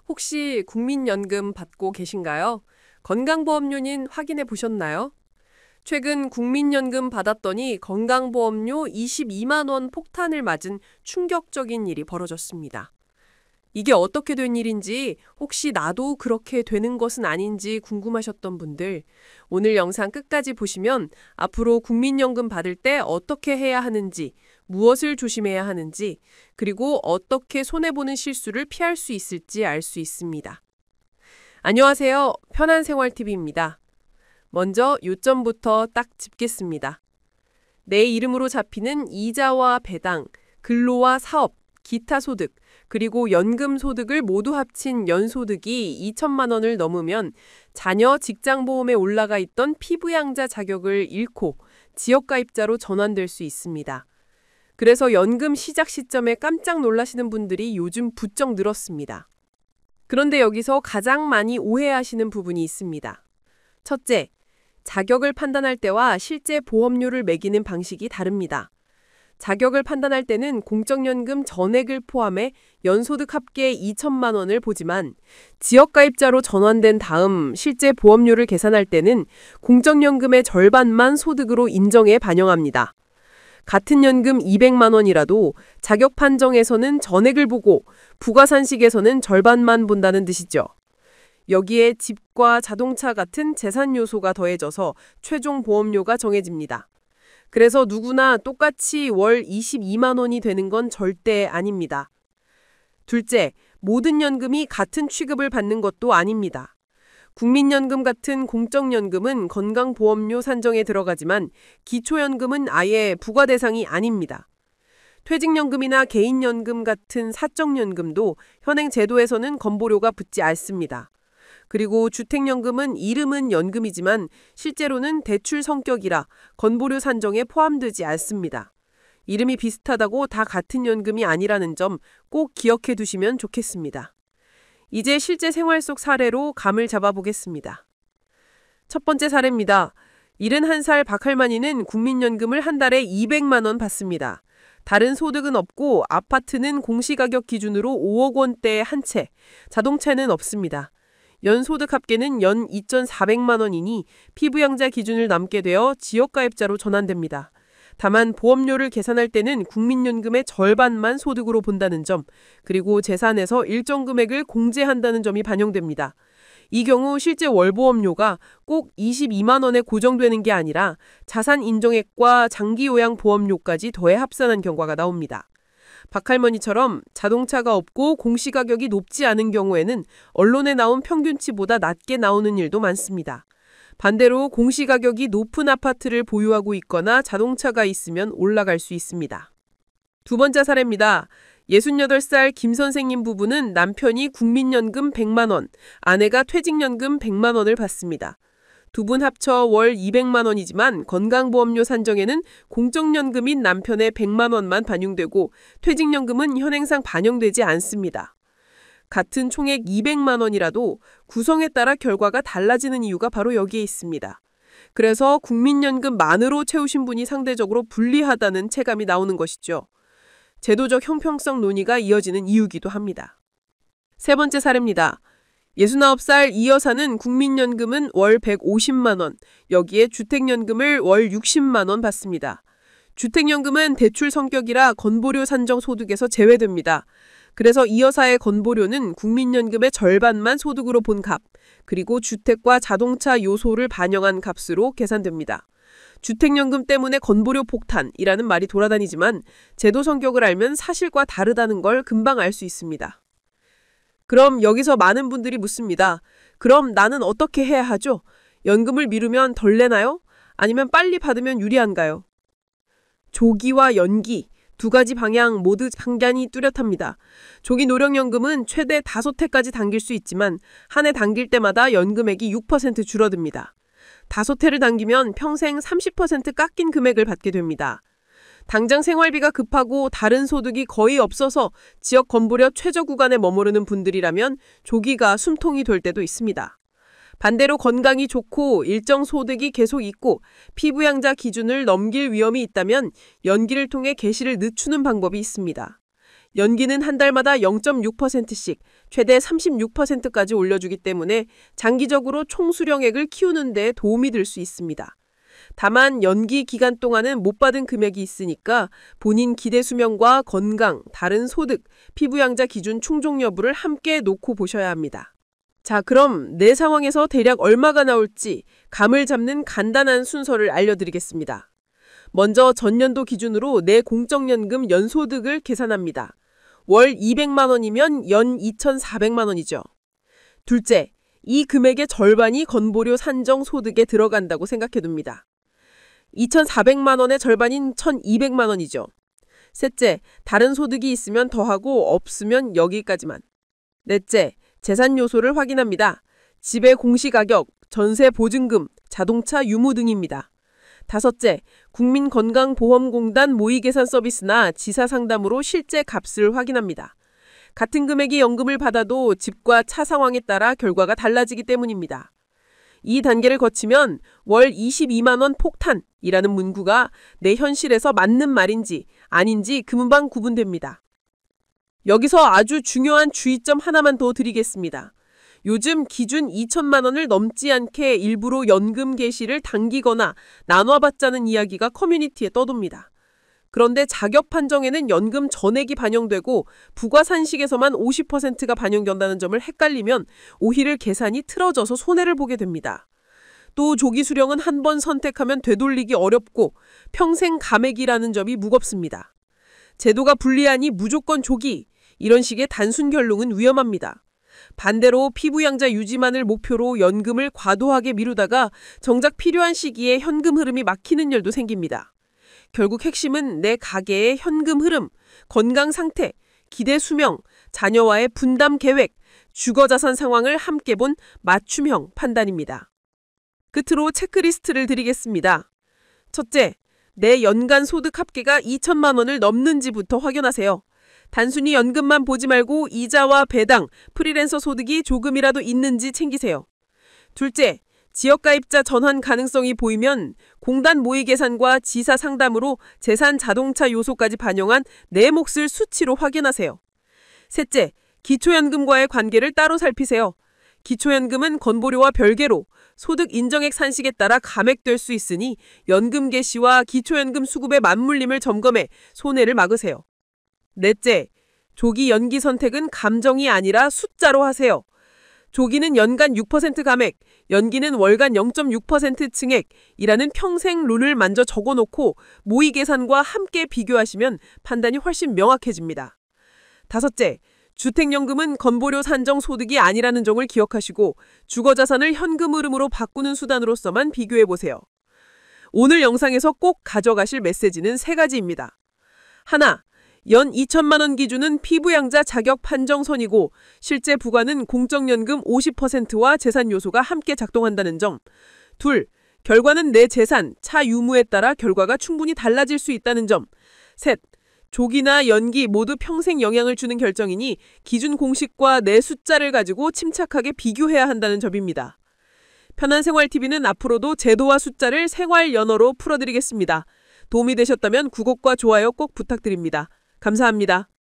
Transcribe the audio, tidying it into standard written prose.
혹시 국민연금 받고 계신가요? 건강보험료는 확인해 보셨나요? 최근 국민연금 받았더니 건강보험료 22만 원 폭탄을 맞은 충격적인 일이 벌어졌습니다. 이게 어떻게 된 일인지, 혹시 나도 그렇게 되는 것은 아닌지 궁금하셨던 분들, 오늘 영상 끝까지 보시면 앞으로 국민연금 받을 때 어떻게 해야 하는지, 무엇을 조심해야 하는지, 그리고 어떻게 손해보는 실수를 피할 수 있을지 알 수 있습니다. 안녕하세요. 편한생활TV입니다. 먼저 요점부터 딱 짚겠습니다. 내 이름으로 잡히는 이자와 배당, 근로와 사업, 기타 소득, 그리고 연금 소득을 모두 합친 연소득이 2천만 원을 넘으면 자녀 직장보험에 올라가 있던 피부양자 자격을 잃고 지역가입자로 전환될 수 있습니다. 그래서 연금 시작 시점에 깜짝 놀라시는 분들이 요즘 부쩍 늘었습니다. 그런데 여기서 가장 많이 오해하시는 부분이 있습니다. 첫째, 자격을 판단할 때와 실제 보험료를 매기는 방식이 다릅니다. 자격을 판단할 때는 공적연금 전액을 포함해 연소득 합계 2천만 원을 보지만 지역가입자로 전환된 다음 실제 보험료를 계산할 때는 공적연금의 절반만 소득으로 인정해 반영합니다. 같은 연금 200만 원이라도 자격 판정에서는 전액을 보고 부가산식에서는 절반만 본다는 뜻이죠. 여기에 집과 자동차 같은 재산 요소가 더해져서 최종 보험료가 정해집니다. 그래서 누구나 똑같이 월 22만 원이 되는 건 절대 아닙니다. 둘째, 모든 연금이 같은 취급을 받는 것도 아닙니다. 국민연금 같은 공적연금은 건강보험료 산정에 들어가지만 기초연금은 아예 부과 대상이 아닙니다. 퇴직연금이나 개인연금 같은 사적연금도 현행 제도에서는 건보료가 붙지 않습니다. 그리고 주택연금은 이름은 연금이지만 실제로는 대출 성격이라 건보료 산정에 포함되지 않습니다. 이름이 비슷하다고 다 같은 연금이 아니라는 점 꼭 기억해 두시면 좋겠습니다. 이제 실제 생활 속 사례로 감을 잡아보겠습니다. 첫 번째 사례입니다. 71살 박할머니는 국민연금을 한 달에 200만 원 받습니다. 다른 소득은 없고 아파트는 공시가격 기준으로 5억 원대 한 채, 자동차는 없습니다. 연소득 합계는 연 2,400만 원이니 피부양자 기준을 넘게 되어 지역가입자로 전환됩니다. 다만 보험료를 계산할 때는 국민연금의 절반만 소득으로 본다는 점, 그리고 재산에서 일정 금액을 공제한다는 점이 반영됩니다. 이 경우 실제 월보험료가 꼭 22만 원에 고정되는 게 아니라 자산 인정액과 장기요양 보험료까지 더해 합산한 경과가 나옵니다. 박할머니처럼 자동차가 없고 공시가격이 높지 않은 경우에는 언론에 나온 평균치보다 낮게 나오는 일도 많습니다. 반대로 공시가격이 높은 아파트를 보유하고 있거나 자동차가 있으면 올라갈 수 있습니다. 두 번째 사례입니다. 68살 김 선생님 부부는 남편이 국민연금 100만 원, 아내가 퇴직연금 100만 원을 받습니다. 두 분 합쳐 월 200만 원이지만 건강보험료 산정에는 공적연금인 남편의 100만 원만 반영되고 퇴직연금은 현행상 반영되지 않습니다. 같은 총액 200만 원이라도 구성에 따라 결과가 달라지는 이유가 바로 여기에 있습니다. 그래서 국민연금만으로 채우신 분이 상대적으로 불리하다는 체감이 나오는 것이죠. 제도적 형평성 논의가 이어지는 이유이기도 합니다. 세 번째 사례입니다. 69살 이 여사는 국민연금은 월 150만 원, 여기에 주택연금을 월 60만 원 받습니다. 주택연금은 대출 성격이라 건보료 산정 소득에서 제외됩니다. 그래서 이 여사의 건보료는 국민연금의 절반만 소득으로 본 값, 그리고 주택과 자동차 요소를 반영한 값으로 계산됩니다. 주택연금 때문에 건보료 폭탄이라는 말이 돌아다니지만 제도 성격을 알면 사실과 다르다는 걸 금방 알 수 있습니다. 그럼 여기서 많은 분들이 묻습니다. 그럼 나는 어떻게 해야 하죠? 연금을 미루면 덜 내나요? 아니면 빨리 받으면 유리한가요? 조기와 연기, 두 가지 방향 모두 상당히 뚜렷합니다. 조기 노령연금은 최대 5회까지 당길 수 있지만 한 해 당길 때마다 연금액이 6% 줄어듭니다. 5회를 당기면 평생 30% 깎인 금액을 받게 됩니다. 당장 생활비가 급하고 다른 소득이 거의 없어서 지역 건보료 최저 구간에 머무르는 분들이라면 조기가 숨통이 될 때도 있습니다. 반대로 건강이 좋고 일정 소득이 계속 있고 피부양자 기준을 넘길 위험이 있다면 연기를 통해 개시를 늦추는 방법이 있습니다. 연기는 한 달마다 0.6%씩 최대 36%까지 올려주기 때문에 장기적으로 총 수령액을 키우는 데 도움이 될 수 있습니다. 다만 연기 기간 동안은 못 받은 금액이 있으니까 본인 기대 수명과 건강, 다른 소득, 피부양자 기준 충족 여부를 함께 놓고 보셔야 합니다. 자, 그럼 내 상황에서 대략 얼마가 나올지 감을 잡는 간단한 순서를 알려드리겠습니다. 먼저 전년도 기준으로 내 공적연금 연소득을 계산합니다. 월 200만 원이면 연 2,400만 원이죠. 둘째, 이 금액의 절반이 건보료 산정 소득에 들어간다고 생각해둡니다. 2,400만 원의 절반인 1,200만 원이죠. 셋째, 다른 소득이 있으면 더하고 없으면 여기까지만. 넷째, 재산 요소를 확인합니다. 집의 공시가격, 전세 보증금, 자동차 유무 등입니다. 다섯째, 국민건강보험공단 모의계산 서비스나 지사상담으로 실제 값을 확인합니다. 같은 금액의 연금을 받아도 집과 차 상황에 따라 결과가 달라지기 때문입니다. 이 단계를 거치면 월 22만 원 폭탄이라는 문구가 내 현실에서 맞는 말인지 아닌지 금방 구분됩니다. 여기서 아주 중요한 주의점 하나만 더 드리겠습니다. 요즘 기준 2천만 원을 넘지 않게 일부러 연금 개시를 당기거나 나눠받자는 이야기가 커뮤니티에 떠돕니다. 그런데 자격 판정에는 연금 전액이 반영되고 부가산식에서만 50%가 반영된다는 점을 헷갈리면 오히려 계산이 틀어져서 손해를 보게 됩니다. 또 조기 수령은 한 번 선택하면 되돌리기 어렵고 평생 감액이라는 점이 무겁습니다. 제도가 불리하니 무조건 조기, 이런 식의 단순 결론은 위험합니다. 반대로 피부양자 유지만을 목표로 연금을 과도하게 미루다가 정작 필요한 시기에 현금 흐름이 막히는 일도 생깁니다. 결국 핵심은 내 가계의 현금 흐름, 건강 상태, 기대 수명, 자녀와의 분담 계획, 주거자산 상황을 함께 본 맞춤형 판단입니다. 끝으로 체크리스트를 드리겠습니다. 첫째, 내 연간 소득 합계가 2천만 원을 넘는지부터 확인하세요. 단순히 연금만 보지 말고 이자와 배당, 프리랜서 소득이 조금이라도 있는지 챙기세요. 둘째, 지역가입자 전환 가능성이 보이면 공단 모의 계산과 지사 상담으로 재산 자동차 요소까지 반영한 내 몫을 수치로 확인하세요. 셋째, 기초연금과의 관계를 따로 살피세요. 기초연금은 건보료와 별개로 소득 인정액 산식에 따라 감액될 수 있으니 연금 개시와 기초연금 수급의 맞물림을 점검해 손해를 막으세요. 넷째, 조기 연기 선택은 감정이 아니라 숫자로 하세요. 조기는 연간 6% 감액, 연기는 월간 0.6% 증액이라는 평생 룰을 먼저 적어놓고 모의 계산과 함께 비교하시면 판단이 훨씬 명확해집니다. 다섯째, 주택연금은 건보료 산정 소득이 아니라는 점을 기억하시고 주거자산을 현금 흐름으로 바꾸는 수단으로서만 비교해보세요. 오늘 영상에서 꼭 가져가실 메시지는 세 가지입니다. 하나, 연 2천만 원 기준은 피부양자 자격 판정선이고 실제 부과는 공적연금 50%와 재산 요소가 함께 작동한다는 점. 둘, 결과는 내 재산, 차 유무에 따라 결과가 충분히 달라질 수 있다는 점. 셋, 조기나 연기 모두 평생 영향을 주는 결정이니 기준 공식과 내 숫자를 가지고 침착하게 비교해야 한다는 점입니다. 편한생활TV는 앞으로도 제도와 숫자를 생활 연어로 풀어드리겠습니다. 도움이 되셨다면 구독과 좋아요 꼭 부탁드립니다. 감사합니다.